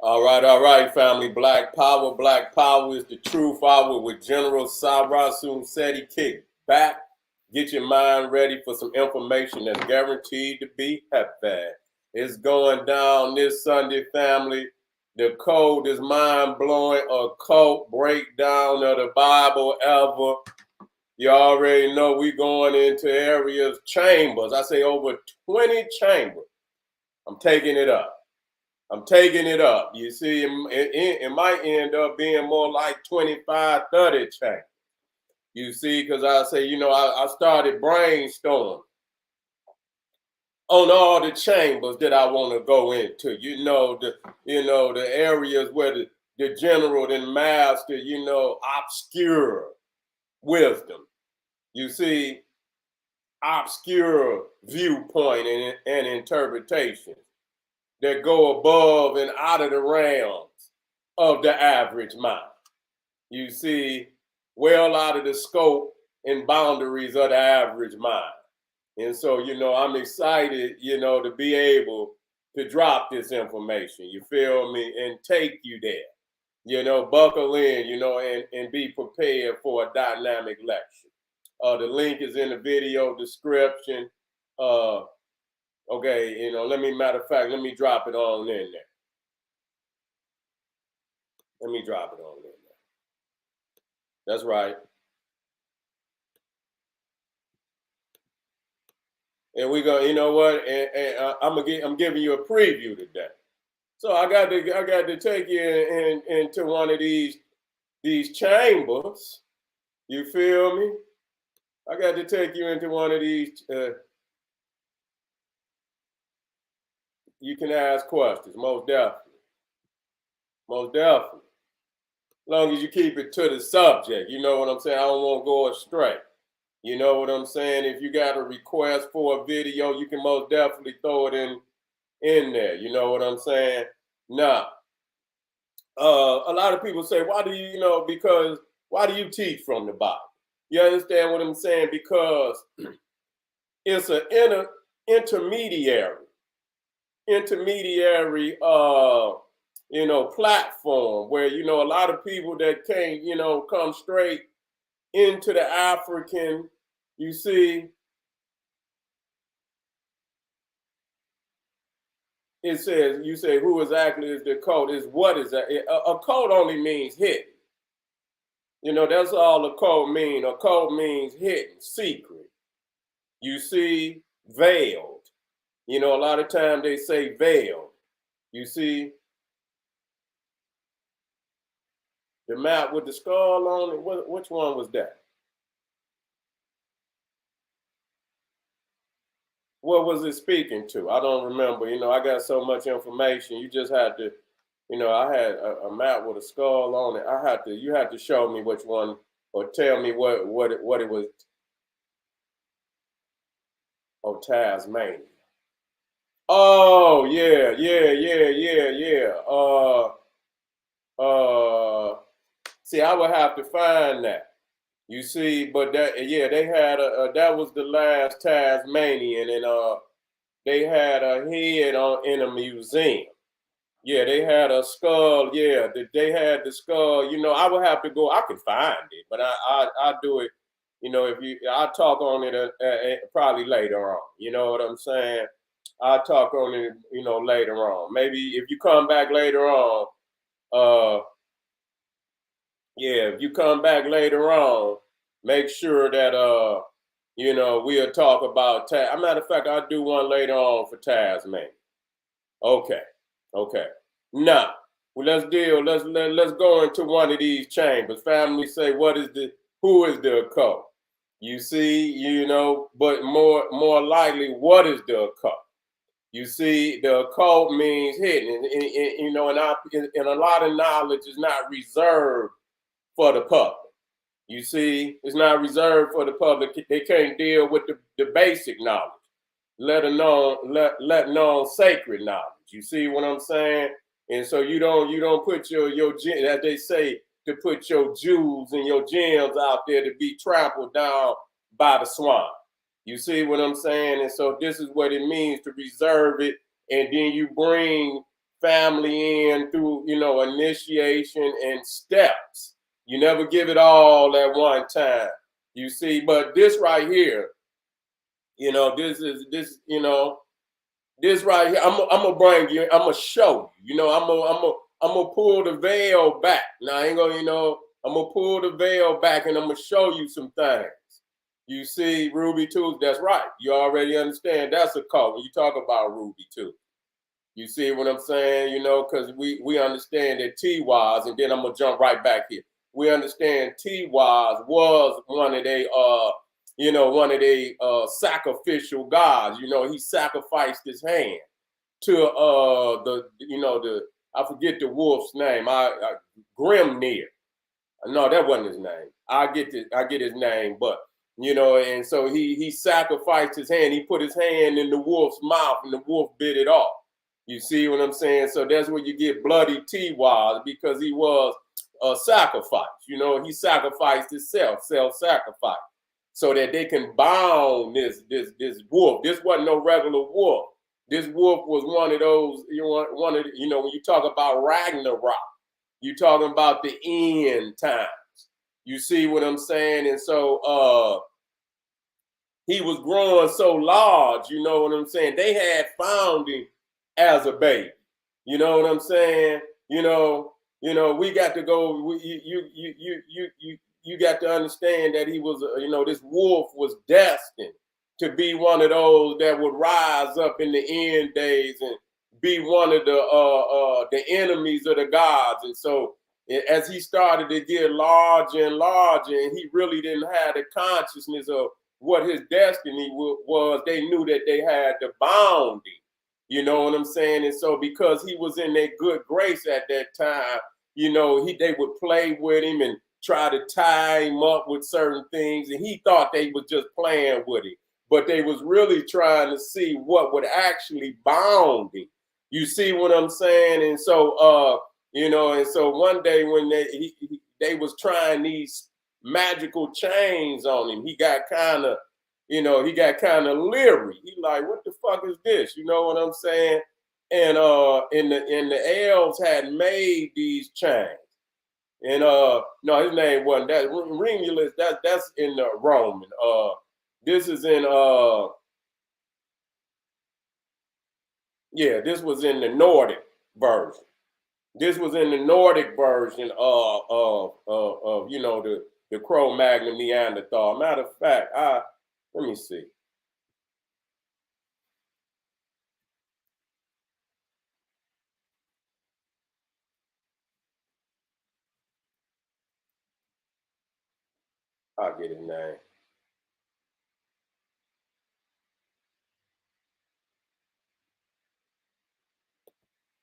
All right, family. Black Power is the truth hour with General Sarasun Seti. Kick back, get your mind ready for some information that's guaranteed to be heavy. It's going down this Sunday, family. The coldest, mind-blowing occult breakdown of the Bible ever. You already know we going into areas, chambers. I say over 20 chambers. I'm taking it up. I'm taking it up. You see, it might end up being more like 25, 30 change. You see, because I say, I started brainstorming on all the chambers that I want to go into. The areas where the general then master, obscure wisdom. You see, obscure viewpoint and interpretation that go above and out of the realms of the average mind. You see, well out of the scope and boundaries of the average mind. And so, I'm excited, to be able to drop this information, you feel me, and take you there. Buckle in, and be prepared for a dynamic lecture. The link is in the video description. Okay, matter of fact, let me drop it on in there. Let me drop it on in there. That's right. And we're gonna, you know what? And I'm giving you a preview today. So I got to take you into one of these chambers. You feel me? I got to take you into one of these. You can ask questions, most definitely. Most definitely. As long as you keep it to the subject, you know what I'm saying? I don't want to go astray. You know what I'm saying? If you got a request for a video, you can most definitely throw it in there. You know what I'm saying? Now, a lot of people say, why do why do you teach from the Bible? You understand what I'm saying? Because it's an intermediary platform where, a lot of people that can't, come straight into the African, you see, it says, you say, who exactly is the occult? Is what is that? Occult only means hidden. That's all occult means. Occult means hidden, secret. You see, veiled. A lot of times they say veiled. You see, the map with the skull on it, which one was that? What was it speaking to? I don't remember. I got so much information. You just had to, I had a map with a skull on it. You had to show me which one or tell me what it was. Oh, Tasmania. Oh, yeah. See, I would have to find that. You see, but they had that was the last Tasmanian, and they had a head in a museum. Yeah, they had a skull. Yeah, they had the skull. I would have to go. I could find it, but I do it. I'll talk on it probably later on. You know what I'm saying? I'll talk on it, later on. Maybe if you come back later on, uh, if you come back later on, make sure that we'll talk about As a matter of fact, I'll do one later on for Tasmania. Okay. Okay. Now, let's go into one of these chambers. Family say, who is the occult? You see, but more likely, what is the occult? You see, the occult means hidden, and a lot of knowledge is not reserved for the public. You see, it's not reserved for the public. They can't deal with the basic knowledge, let alone sacred knowledge. You see what I'm saying? And so you don't put your as they say, to put your jewels and your gems out there to be trampled down by the swine. You see what I'm saying? And so this is what it means to reserve it, and then you bring family in through, you know, initiation and steps. You never give it all at one time. You see, but this right here, you know, this, you know, this right here, I'm gonna bring you, I'm gonna show you, you know, I'm gonna pull the veil back. Now I ain't gonna, you know, I'm gonna pull the veil back and I'm gonna show you some things. You see, Ruby Tuesday, that's right. You already understand that's a cult when you talk about Ruby Tuesday. You see what I'm saying? You know, because we understand that T-Wise, and then I'm gonna jump right back here. We understand T-Wise was one of they you know, one of they sacrificial gods. You know, he sacrificed his hand to the, you know, the, I forget the wolf's name. Grimnir. No, that wasn't his name. I get his name, but you know, and so he sacrificed his hand. He put his hand in the wolf's mouth, and the wolf bit it off. You see what I'm saying? So that's where you get bloody T-Wise, because he was a sacrifice. You know, he sacrificed himself, self-sacrifice, so that they can bound this wolf. This wasn't no regular wolf. This wolf was one of those, you know, one of the, you know, when you talk about Ragnarok, you talking about the end times. You see what I'm saying? And so he was growing so large, you know what I'm saying? They had found him as a baby. You know what I'm saying? We got to go. You got to understand that he was, you know, this wolf was destined to be one of those that would rise up in the end days and be one of the enemies of the gods. And so as he started to get larger and larger, and he really didn't have the consciousness of what his destiny was, they knew that they had to bound him. You know what I'm saying? And so because he was in their good grace at that time, you know, they would play with him and try to tie him up with certain things. And he thought they was just playing with him, but they was really trying to see what would actually bound him. You see what I'm saying? And so, you know, and so one day when they was trying these magical chains on him, he got kind of, you know, he got kind of leery. He like, what the fuck is this? You know what I'm saying? And the elves had made these chains. And no, his name wasn't that. Remulus, that's in the Roman. This is in yeah, this was in the Nordic version. This was in the Nordic version of you know, the Cro-Magnon Neanderthal. Matter of fact, let me see. I'll get his name.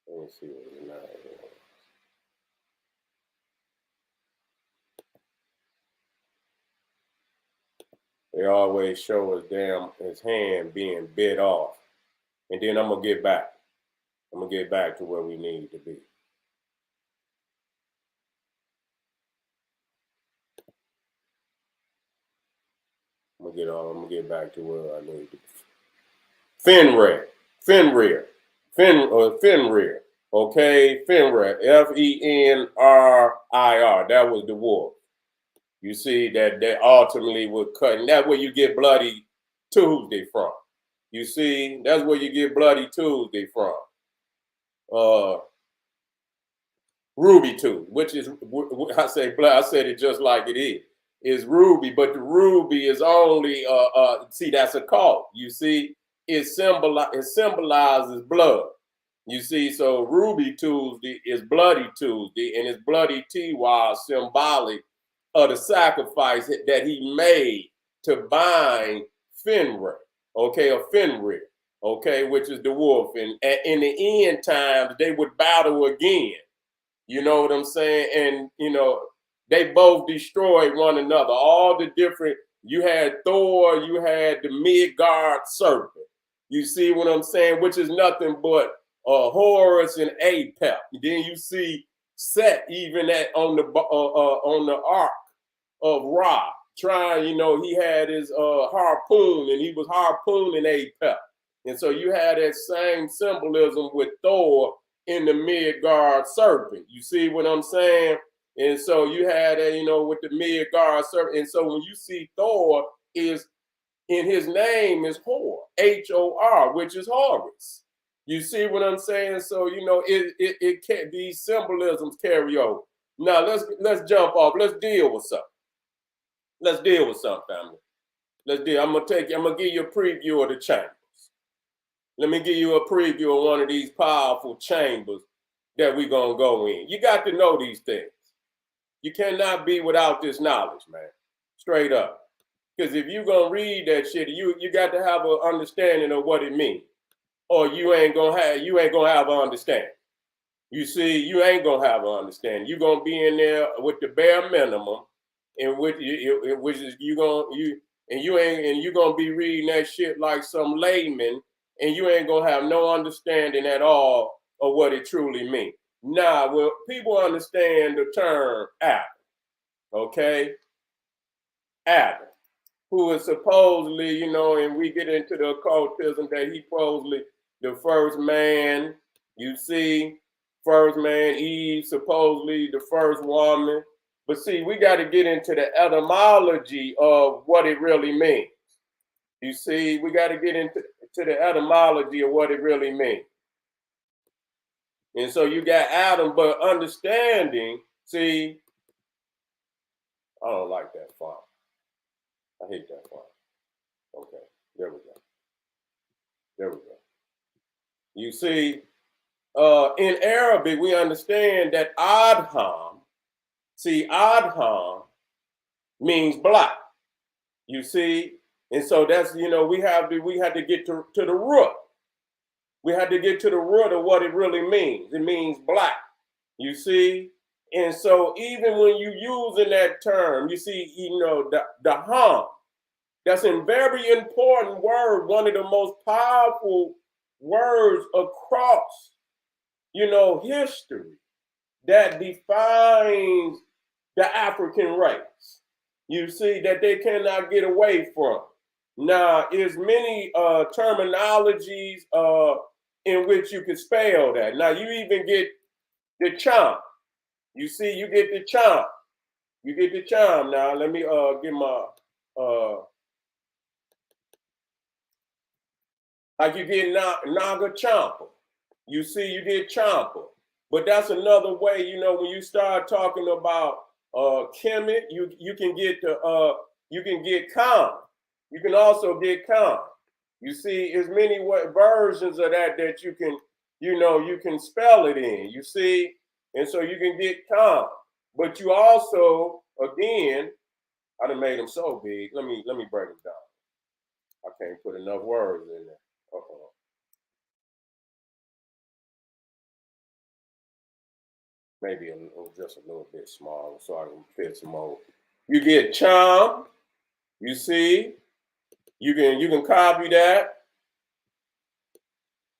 Let me see what his name is. They always show his hand being bit off. And then I'm gonna get back. I'm gonna get back to where we need to be. I'm gonna get back to where I need to be. Fenrir. Fenrir. Fenrir. Okay, Fenrir. Fenrir. That was the wolf. You see that they ultimately would cut, and that's where you get Bloody Tuesday from. You see, that's where you get Bloody Tuesday from. Ruby Tuesday, which is I said it just like it is ruby, but the ruby is only see, that's a cult. You see, it symbolizes blood. You see, so Ruby Tuesday is Bloody Tuesday, and it's Bloody T was symbolic of the sacrifice that he made to bind Fenrir, okay, or Fenrir, okay, which is the wolf. And in the end times, they would battle again. You know what I'm saying? And, you know, they both destroyed one another. All the different, you had Thor, you had the Midgard serpent. You see what I'm saying? Which is nothing but Horus and Apep. Then you see Set even on the ark of Ra, trying, you know, he had his harpoon, and he was harpooning Apep. And so you had that same symbolism with Thor in the Midgard serpent. You see what I'm saying? And so you had a, with the Midgard serpent. And so when you see Thor, is in his name is Hor, Hor, which is Horus. You see what I'm saying? So it can't, these symbolisms carry over. Now let's jump off. Let's deal with something. Let's deal with something, family. Let's deal. I'm gonna give you a preview of the chambers. Let me give you a preview of one of these powerful chambers that we're gonna go in. You got to know these things. You cannot be without this knowledge, man. Straight up. Because if you're gonna read that shit, you got to have an understanding of what it means. Or you ain't gonna have an understanding. You see, you ain't gonna have an understanding. You're gonna be in there with the bare minimum, in which is you're gonna be reading that shit like some layman, and you ain't gonna have no understanding at all of what it truly means. Now, well, people understand the term Adam, okay? Adam, who is supposedly, and we get into the occultism that he supposedly the first man, you see, first man, Eve, supposedly the first woman. But see, we got to get into the etymology of what it really means. You see, we got to get into the etymology of what it really means. And so you got Adam, but understanding, see, I don't like that font. I hate that font. Okay, there we go. There we go. You see, in Arabic, we understand that Adham, see, Adham means black. You see, and so that's, we had to get to the root. We had to get to the root of what it really means. It means black. You see, and so even when you using that term, you see, the ham, that's a very important word, one of the most powerful words across, history that defines the African race. You see, that they cannot get away from. Now, there's many terminologies in which you can spell that. Now, you even get the charm. You see, you get the charm. You get the charm. Now, let me get my, like you get Naga Champa. You see, you get Champa. But that's another way, when you start talking about Kemet, you can get Khan. You can also get Khan. You see, there's many versions of that you can, you can spell it in. You see, and so you can get Khan. But you also, again, I done made them so big. Let me break them down. I can't put enough words in there. Maybe just a little bit smaller so I can fit some more. You get charm. You see, you can copy that.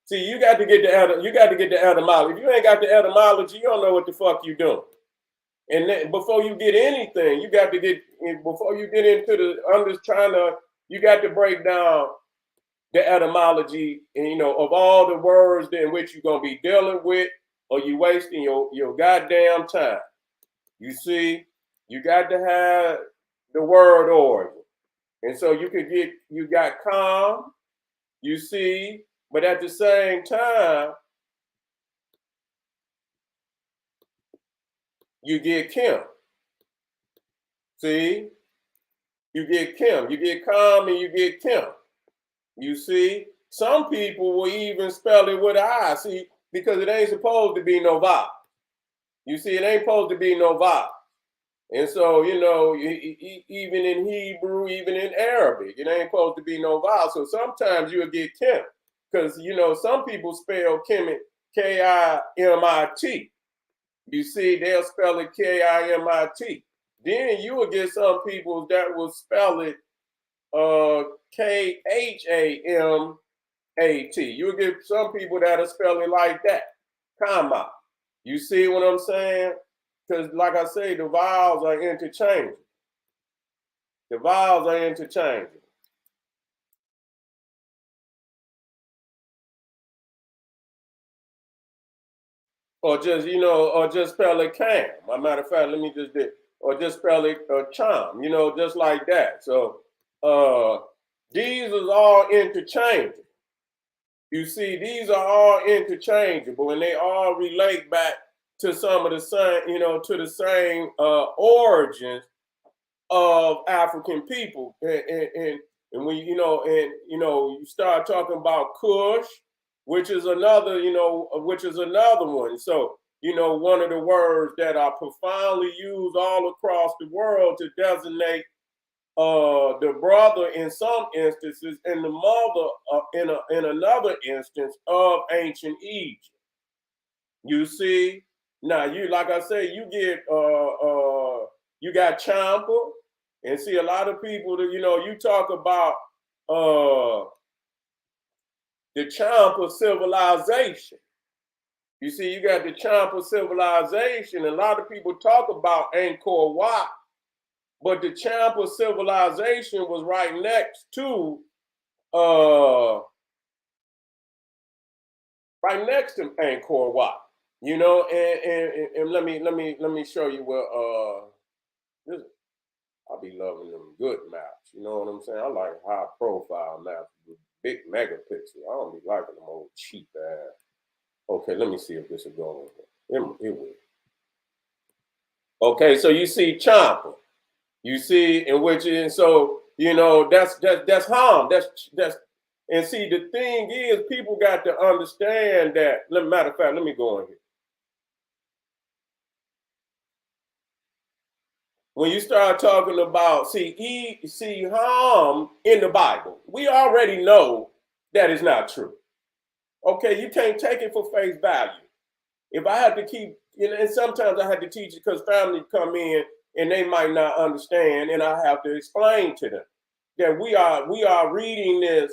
See, you got to get the etymology. If you ain't got the etymology, you don't know what the fuck you doing. And then, before you get anything, you got to get before you get into the. I'm just trying to. You got to break down the etymology, and of all the words in which you're gonna be dealing with, or you wasting your goddamn time. You see, you got to have the word origin, and so you got calm. You see, but at the same time, you get Kim. See, you get Kim. You get calm, and you get Kim. You see, some people will even spell it with an I. See, because it ain't supposed to be no vowel. You see, it ain't supposed to be no vowel. And so, even in Hebrew, even in Arabic, it ain't supposed to be no vowel. So sometimes you'll get Kim, because, some people spell Kemet K-I-M-I-T. You see, they'll spell it K-I-M-I-T. Then you will get some people that will spell it K-H-A-M-A-T. You'll get some people that'll spell it like that, comma. You see what I'm saying? Because, like I say, the vowels are interchangeable. The vowels are interchangeable. or just or just spell it cam. As a matter of fact, let me just do, or just spell it charm, just like that. So uh, these is all interchangeable. You see, these are all interchangeable, and they all relate back to some of the same, to the same origins of African people. And when you start talking about Kush, which is another, which is another one. So, one of the words that are profoundly used all across the world to designate the brother in some instances and the mother in another instance of ancient Egypt. You see, now you like I say, you get you got Champa, and see a lot of people that you talk about the Champa civilization. You see, you got the Champa civilization, and a lot of people talk about Angkor Wat, but the Champa civilization was right next to uh Angkor Wat. And let me show you where this, I be loving them good maps. You know what I'm saying? I like high profile maps with big megapixels. I don't be liking them old cheap ass. Okay, let me see if this is going. It will. Okay, so you see Champa. You see, in which is so that's harm. That's and see the thing is people got to understand that. Matter of fact, let me go in here. When you start talking about see harm in the Bible, we already know that is not true. Okay, you can't take it for face value. If I had to keep, and sometimes I had to teach it because family come in and they might not understand, and I have to explain to them that we are reading this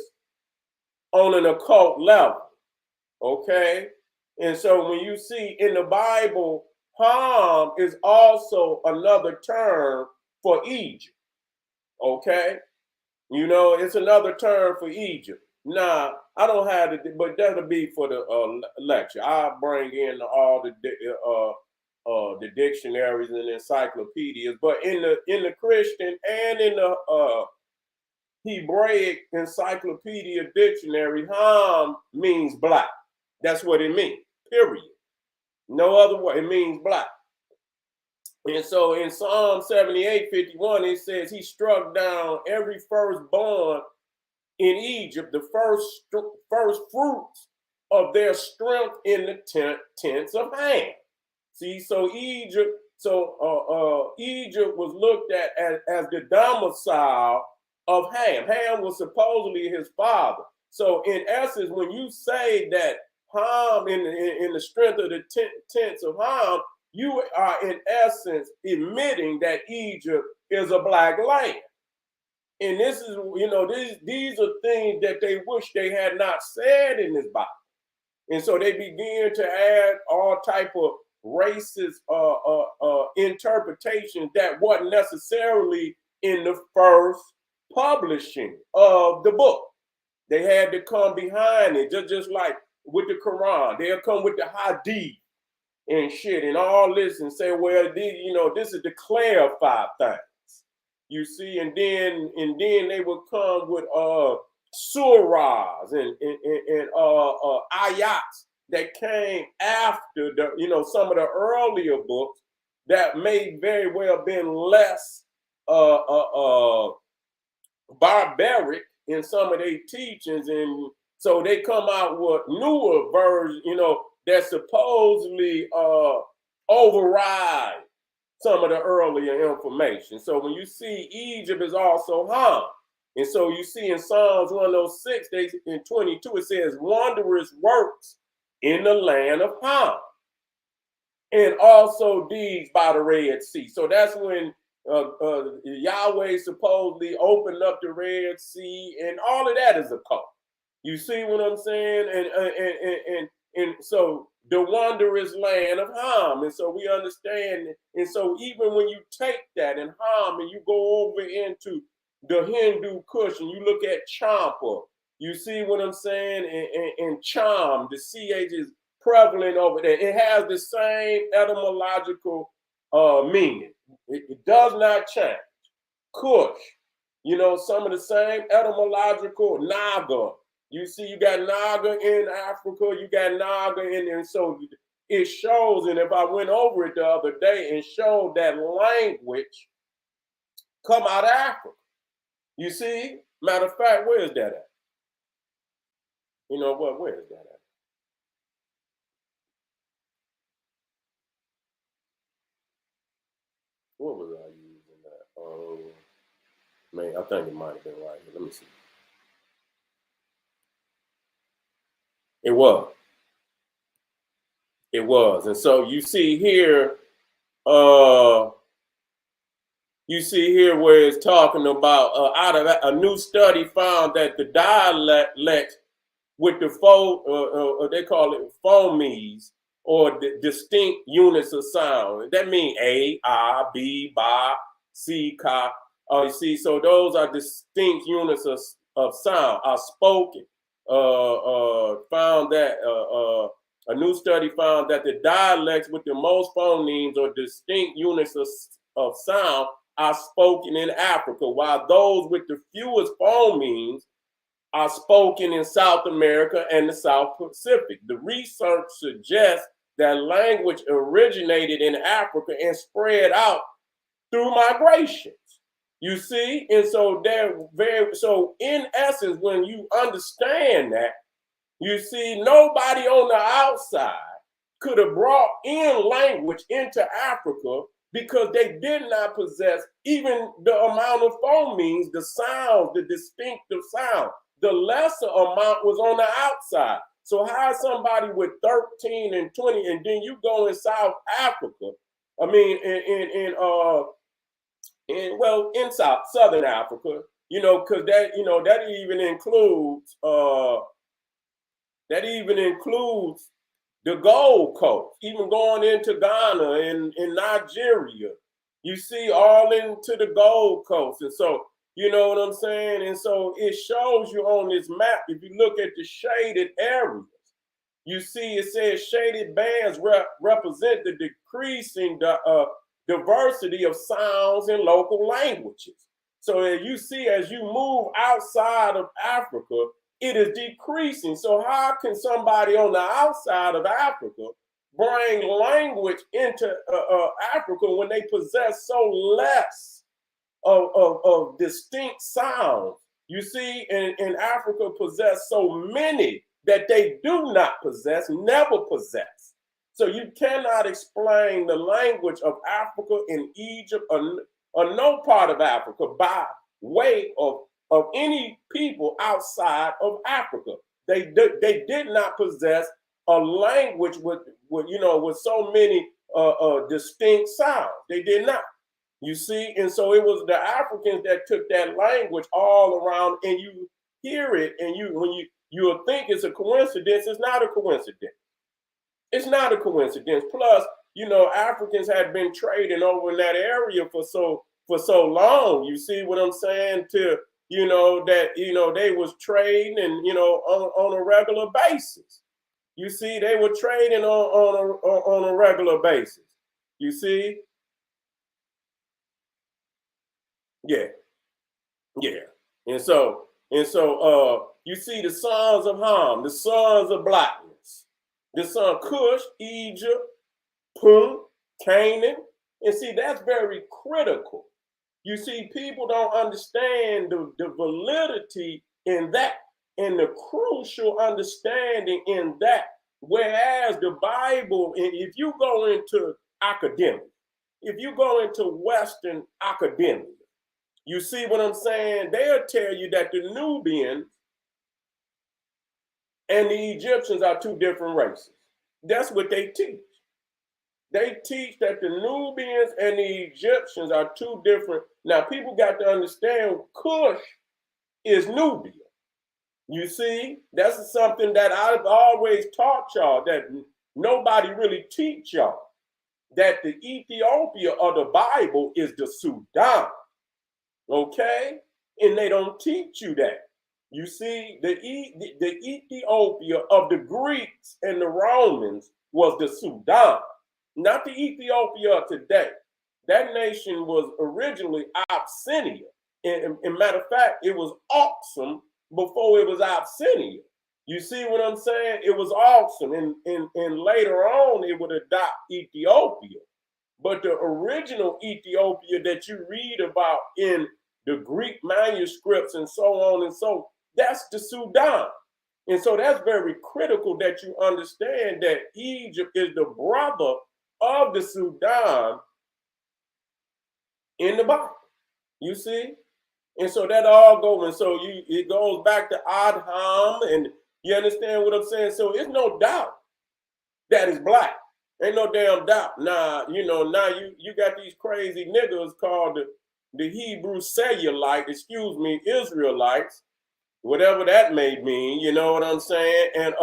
on an occult level. Okay, and so when you see in the Bible, harm is also another term for Egypt. Okay, it's another term for Egypt. Now, I don't have it, but that'll be for the lecture. I'll bring in all the dictionaries and encyclopedias. But in the Christian and in the Hebraic Encyclopedia Dictionary, Ham means black. That's what it means. Period. No other way. It means black. And so in Psalm 78:51, it says he struck down every firstborn in Egypt, the first fruits of their strength in the tents of Ham. See, so Egypt was looked at as the domicile of Ham. Ham was supposedly his father. So in essence, when you say that Ham in the strength of the tents of Ham, you are in essence admitting that Egypt is a black land. And this is, these are things that they wish they had not said in this Bible. And so they began to add all type of racist interpretations that wasn't necessarily in the first publishing of the book. They had to come behind it, just like with the Quran. They'll come with the Hadith and shit and all this and say, well, this is to clarify things. You see, and then they would come with surahs and ayats that came after some of the earlier books that may very well been less barbaric in some of their teachings, and so they come out with newer versions, that supposedly override some of the earlier information. So when you see Egypt is also Ham. And so you see in Psalms 106, in 22, it says, wondrous works in the land of Ham. And also deeds by the Red Sea. So that's when Yahweh supposedly opened up the Red Sea, and all of that is a cult. You see what I'm saying? And so the wondrous land of Ham. And so we understand. And so even when you take that and Ham and you go over into the Hindu Kush and you look at Champa, you see what I'm saying? And Cham, the CH is prevalent over there. It has the same etymological meaning. It does not change. Kush, some of the same etymological. Naga. You see, you got Naga in Africa, you got Naga in there. And so it shows, and if I went over it the other day and showed that language come out of Africa. You see? Matter of fact, where is that at? You know what? Where is that at? What was I using that? Man, I think it might have been right here. Let me see. It was. It was. And so you see here, where it's talking about out of a new study found that the dialect with the they call it phonemes or distinct units of sound. That means A, I, B, Ba, C, Ka. You see, so those are distinct units of sound are spoken. Found that a new study found that the dialects with the most phonemes or distinct units of sound are spoken in Africa, while those with the fewest phonemes are spoken in South America and the South Pacific. The research suggests that language originated in Africa and spread out through migrations. You see, and so so in essence, when you understand that, you see, nobody on the outside could have brought in language into Africa because they did not possess even the amount of phonemes, the sounds, the distinctive sound. The lesser amount was on the outside. So how somebody with 13 and 20, and then you go in South Africa, I mean, in Southern Africa, because that even includes the Gold Coast, even going into Ghana and in Nigeria. You see, all into the Gold Coast. And so, you know what I'm saying? And so it shows you on this map, if you look at the shaded areas, you see it says shaded bands represent the decreasing diversity of sounds in local languages. So as you see, as you move outside of Africa, it is decreasing. So how can somebody on the outside of Africa bring language into Africa when they possess so less of distinct sounds? You see, in Africa possess so many that they do not possess, never possess. So you cannot explain the language of Africa in Egypt or no part of Africa by way of any people outside of Africa. They did not possess a language with so many distinct sounds. They did not. You see, and so it was the Africans that took that language all around, and you hear it, and you'll think it's a coincidence. It's not a coincidence. It's not a coincidence. Plus, Africans had been trading over in that area for so long. You see what I'm saying? They was trading and on a regular basis. You see, they were trading on a regular basis. You see? Yeah. And so you see the sons of Ham, the sons of blackness, the son Cush, Egypt, Punt, Canaan. And see, that's very critical. You see, people don't understand the validity in that and the crucial understanding in that. Whereas the Bible, and if you go into academia, if you go into Western academia, you see what I'm saying? They'll tell you that the Nubians and the Egyptians are two different races. That's what they teach. They teach that the Nubians and the Egyptians are two different. Now, people got to understand Cush is Nubia. You see, that's something that I've always taught y'all, that nobody really teach y'all, that the Ethiopia of the Bible is the Sudan. Okay? And they don't teach you that. You see, the Ethiopia of the Greeks and the Romans was the Sudan, not the Ethiopia of today. That nation was originally Abyssinia. In matter of fact, it was Aksum before it was Abyssinia. You see what I'm saying? It was Aksum, and later on it would adopt Ethiopia. But the original Ethiopia that you read about in the Greek manuscripts and so on and so, that's the Sudan. And so that's very critical that you understand that Egypt is the brother of the Sudan in the Bible. You see? And so that all goes, and so it goes back to Adham, and you understand what I'm saying? So it's no doubt that it's black. Ain't no damn doubt. Now, now you got these crazy niggas called the Hebrew Cellulite, Israelites, whatever that may mean, you know what I'm saying? And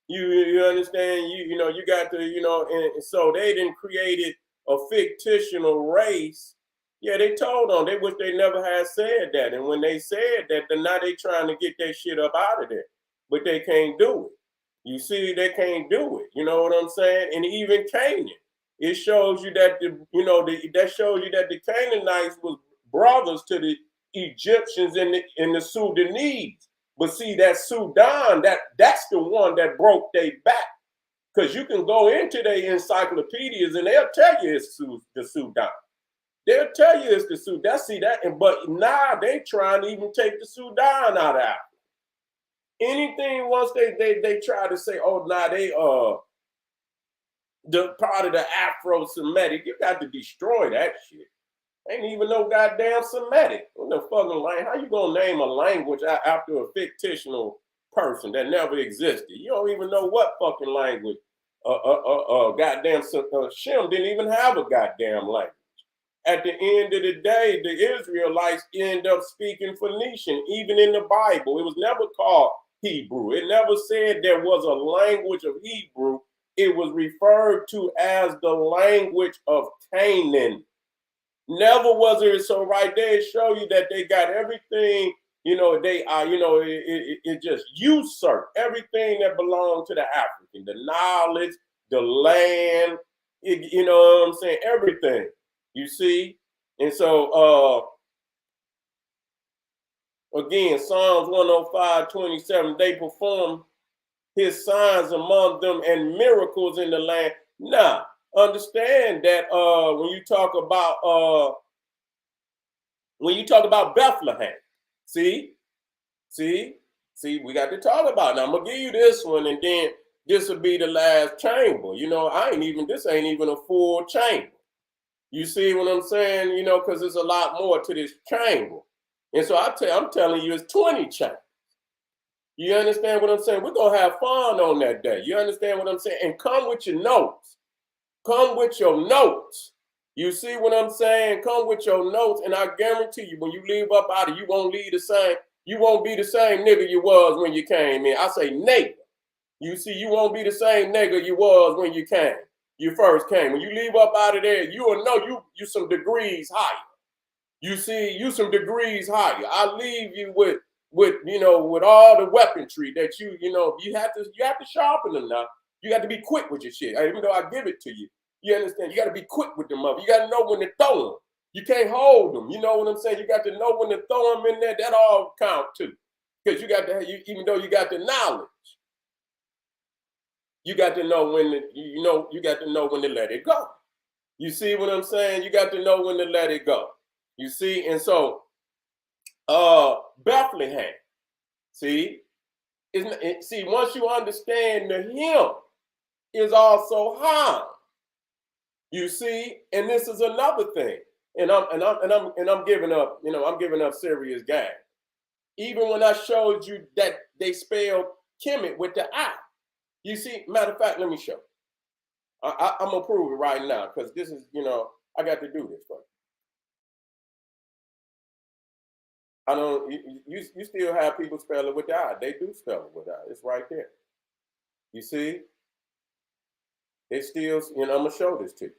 you understand, you got to, and so they didn't created a fictional race. Yeah, they told them they wish they never had said that. And when they said that, then now they trying to get that shit up out of there. But they can't do it. You see, they can't do it. You know what I'm saying? And even Canaan, it shows you that that shows you that the Canaanites was brothers to the Egyptians and the Sudanese. But see, that Sudan, that's the one that broke their back. Because you can go into their encyclopedias and they'll tell you it's the Sudan. They'll tell you it's the Sudan. See that, but now they trying to even take the Sudan out of Africa. Anything once they try to say, oh, now they the part of the Afro-Semitic, you got to destroy that shit. Ain't even no goddamn Semitic. What the fucking language? How you gonna name a language after a fictional person that never existed? You don't even know what fucking language. Goddamn Shem didn't even have a goddamn language. At the end of the day, the Israelites end up speaking Phoenician, even in the Bible. It was never called Hebrew. It never said there was a language of Hebrew. It was referred to as the language of Canaan. Never was it. So right there, it show you that they got everything, they are, it just usurped everything that belonged to the African, the knowledge, the land, you know what I'm saying, everything. You see? And so, again, Psalms 105:27, they perform his signs among them and miracles in the land. Now, understand that when you talk about Bethlehem, see, we got to talk about it. Now I'm gonna give you this one, and then this will be the last chamber. This ain't even a full chamber. You see what I'm saying? Because there's a lot more to this chamber. And so I'm telling you, it's 20 chambers. You understand what I'm saying? We're going to have fun on that day. You understand what I'm saying? And come with your notes. Come with your notes. You see what I'm saying? Come with your notes, and I guarantee you, when you leave up out of, you won't leave the same. You won't be the same nigga you was when you came in. I say nigga. You see, you won't be the same nigga you was when you first came. When you leave up out of there, you will know you some degrees higher. You see, you some degrees higher. I leave you with all the weaponry that you have to sharpen them now. You got to be quick with your shit. Even though I give it to you, you understand? You got to be quick with them up. You got to know when to throw them. You can't hold them. You know what I'm saying? You got to know when to throw them in there. That all count too, because you got to. Even though you got the knowledge, you got to know when you got to know when to let it go. You see what I'm saying? You got to know when to let it go. You see, and so Bethlehem. See, once you understand the hymn is also Ham. You see, and this is another thing. And I'm giving up, I'm giving up serious game. Even when I showed you that they spelled Kemet with the I. You see, matter of fact, let me show. I'm gonna prove it right now, because this is, I got to do this for you. I don't. You still have people spell it with the I. They do spell it with the I. It's right there. You see? It still. I'm gonna show this to you.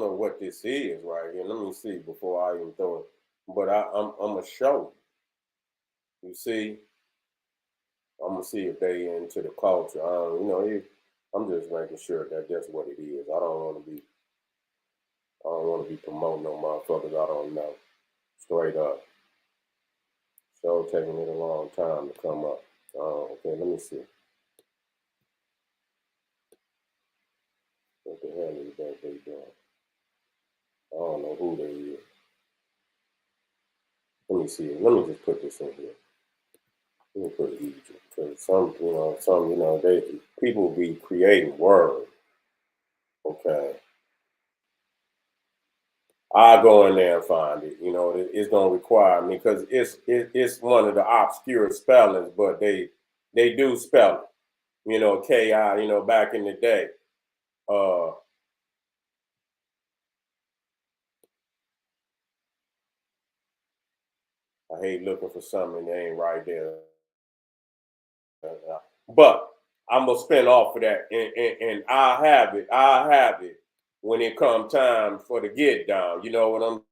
don't know what this is right here. Let me see before I even throw it. But I'm gonna show you. You see, I'm gonna see if they into the culture. I'm just making sure that that's what it is. I don't want to be promoting no motherfuckers I don't know. Straight up. So taking it a long time to come up. Okay, let me see. What the hell is that they doing? I don't know who they is. Let me see. Let me just put this in here. Let me put Egypt. Because they people be creating words. Okay. I'll go in there and find it. It's gonna require me because it's one of the obscure spellings, but they do spell it. Ki. Back in the day. Uh, I hate looking for something that ain't right there. But I'm gonna spin off of that, and I have it. I have it when it come time for the get down. You know what I'm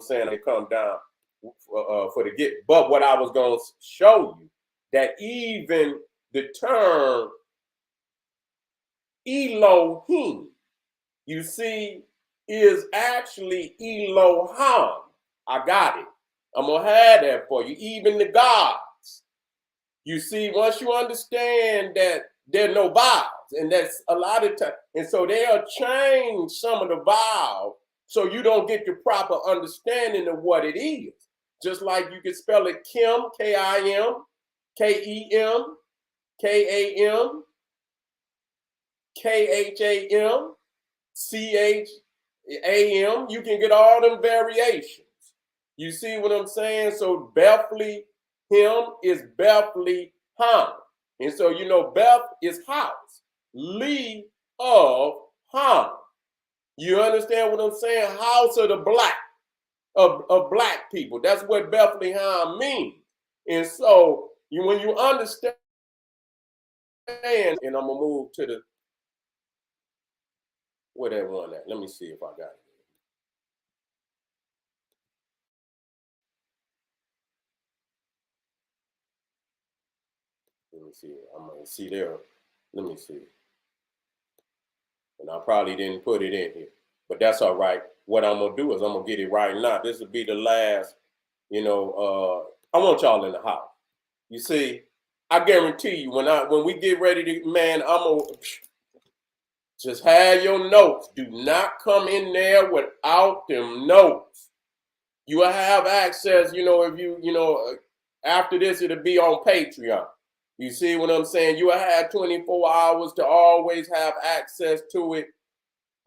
saying? It come down for the get. But what I was gonna show you that even the term Elohim, you see, is actually Elohim. I got it. I'm gonna have that for you. Even the gods. You see, once you understand that there are no vowels, and that's a lot of time, and so they'll change some of the vowels so you don't get the proper understanding of what it is. Just like you can spell it Kim, Kim, Kem, Kam, Kham, Cham. You can get all them variations. You see what I'm saying? So Bethlehem is Bethlehem. And so Beth is house. Lee of Ham. You understand what I'm saying? House of the black, of black people. That's what Bethlehem means. And so when you understand, and I'm gonna move to the where that one at. Let me see if I got it. Let me see. I'm gonna see there. Let me see. And I probably didn't put it in here, but that's all right. What I'm gonna do is I'm gonna get it right now. This will be the last. I want y'all in the house. You see, I guarantee you when we get ready to, man, I'm gonna just have your notes. Do not come in there without them notes. You will have access. If after this it'll be on Patreon. You see what I'm saying? You will have 24 hours to always have access to it.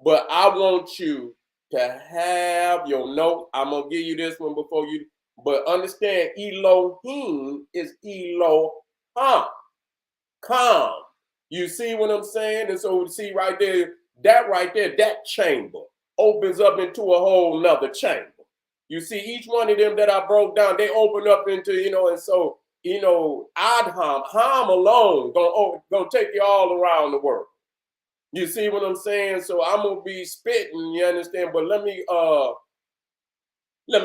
But I want you to have your note. I'm gonna give you this one before you. But understand, Elohim is Elohim. Calm. You see what I'm saying? And so see right there, that chamber opens up into a whole nother chamber. You see, each one of them that I broke down, they open up into, and so, Adham, Ham alone, gonna take you all around the world. You see what I'm saying? So I'm gonna be spitting, you understand? But let me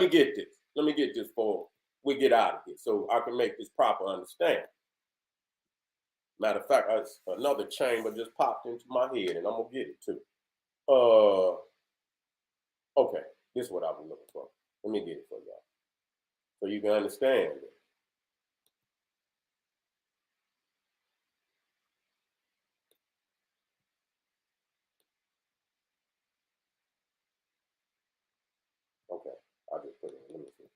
get this. Let me get this before we get out of here so I can make this proper understand. Matter of fact, another chamber just popped into my head and I'm gonna get it too. Okay, this is what I was looking for. Let me get it for y'all. So you can understand it. Okay, I just put it in. Let me see.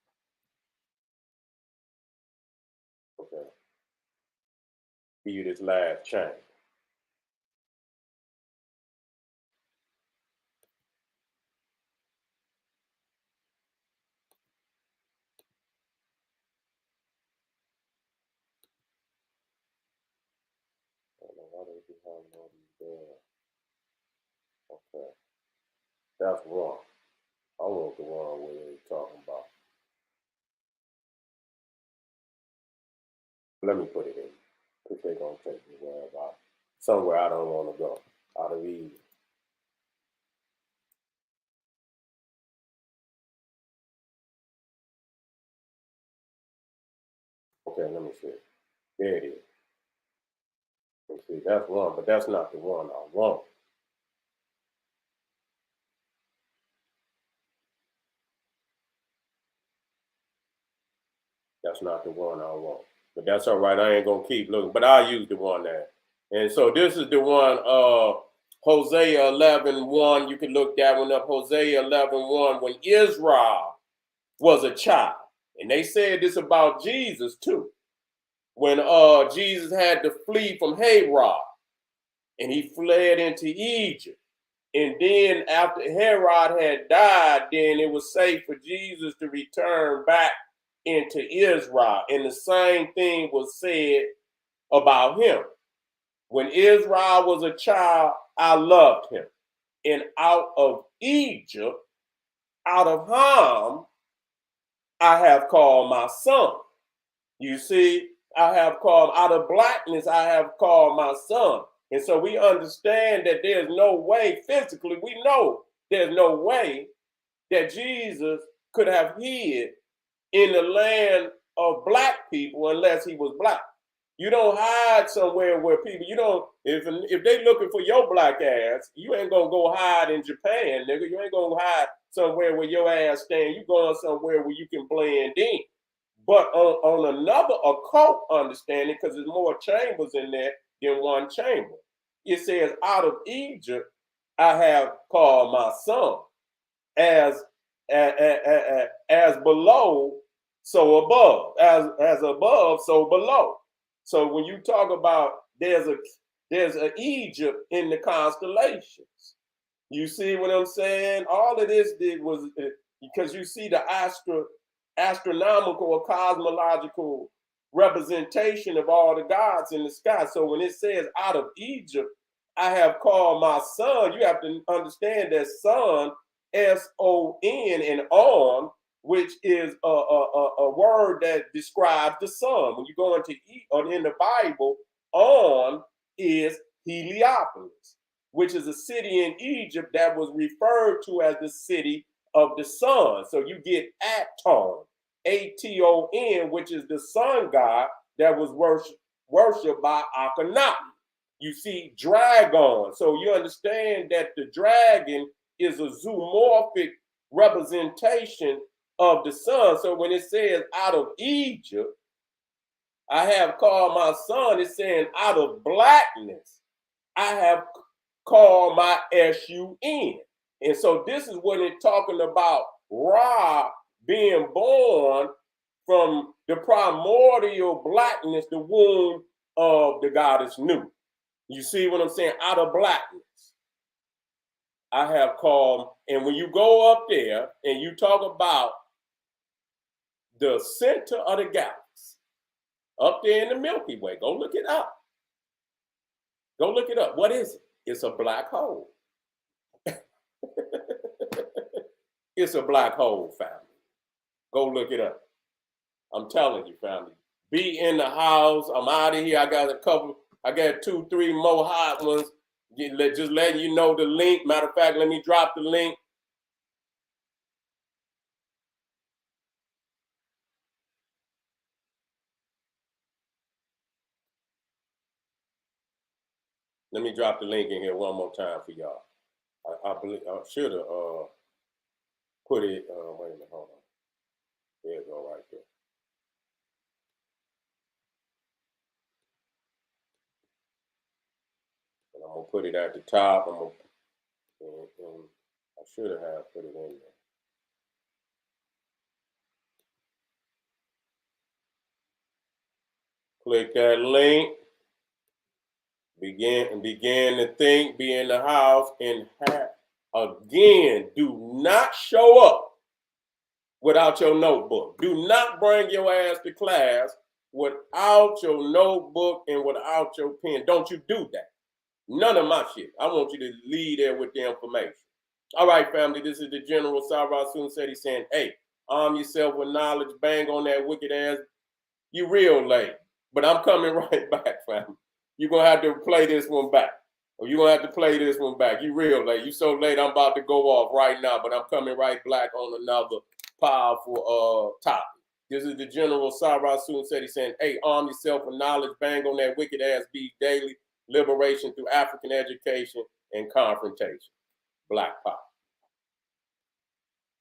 Okay. Give you this last chain. I don't know why they be having all these there. Okay. That's wrong. I want the one where they talking about. Let me put it in. Because they're gonna take me somewhere I don't want to go. Out of ease. Okay, let me see. There it is. Let me see. That's one, but that's not the one I want. That's not the one I want. But that's all right. I ain't gonna keep looking. But I'll use the one there. And so this is the one, Hosea 11:1. You can look that one up. Hosea 11:1. When Israel was a child. And they said this about Jesus too. When Jesus had to flee from Herod and he fled into Egypt. And then after Herod had died, then it was safe for Jesus to return back into Israel. And the same thing was said about him. When Israel was a child, I loved him. And out of Egypt, out of Ham, I have called my son. You see, I have called out of blackness, I have called my son. And so we understand that there's no way, physically, we know there's no way that Jesus could have hid in the land of black people unless he was black. You don't hide somewhere where people, you don't, if they looking for your black ass, you ain't gonna go hide in Japan, nigga. You ain't gonna hide somewhere where your ass stand. You going somewhere where you can blend in. But on another occult understanding, because there's more chambers in there than one chamber, it says, out of Egypt I have called my son, as as below, so above, as above, so below. So when you talk about there's a Egypt in the constellations. You see what I'm saying? All of this did was because you see the astronomical or cosmological representation of all the gods in the sky. So when it says out of Egypt, I have called my son, you have to understand that son, S-O-N, and on, which is a word that describes the sun. When you go into or in the Bible, on is Heliopolis, which is a city in Egypt that was referred to as the city of the sun. So you get Aton, A-T-O-N, which is the sun god that was worshipped by Akhenaten. You see dragon. So you understand that the dragon is a zoomorphic representation of the sun. So when it says out of Egypt, I have called my son, it's saying out of blackness, I have called my S-U-N. And so this is what it's talking about, Ra being born from the primordial blackness, the womb of the goddess Nu. You see what I'm saying? Out of blackness, I have called, and when you go up there and you talk about the center of the galaxy, up there in the Milky Way, go look it up. Go look it up. What is it? It's a black hole. It's a black hole, family. Go look it up. I'm telling you, family. Be in the house. I'm out of here. I got 2, 3 more hot ones. Just letting you know the link. Matter of fact, let me drop the link. Let me drop the link in here one more time for y'all. I believe I should have put it. Wait a minute, hold on. There you go, right there. And I'm gonna put it at the top. And I should have put it in there. Click that link. Begin to think. Be in the house and again. Do not show up without your notebook. Do not bring your ass to class without your notebook and without your pen. Don't you do that. None of my shit. I want you to leave there with the information. All right, family, this is the General Sarah Soon said. He's saying, hey, arm yourself with knowledge, bang on that wicked ass. You real late, but I'm coming right back, family. You're going to have to play this one back. Or you're going to have to play this one back. You real late. You so late, I'm about to go off right now, but I'm coming right back on another powerful topic. This is the General Sarah Soon said. He's saying, hey, arm yourself with knowledge, bang on that wicked ass beat daily, liberation through African education and confrontation. Black Power.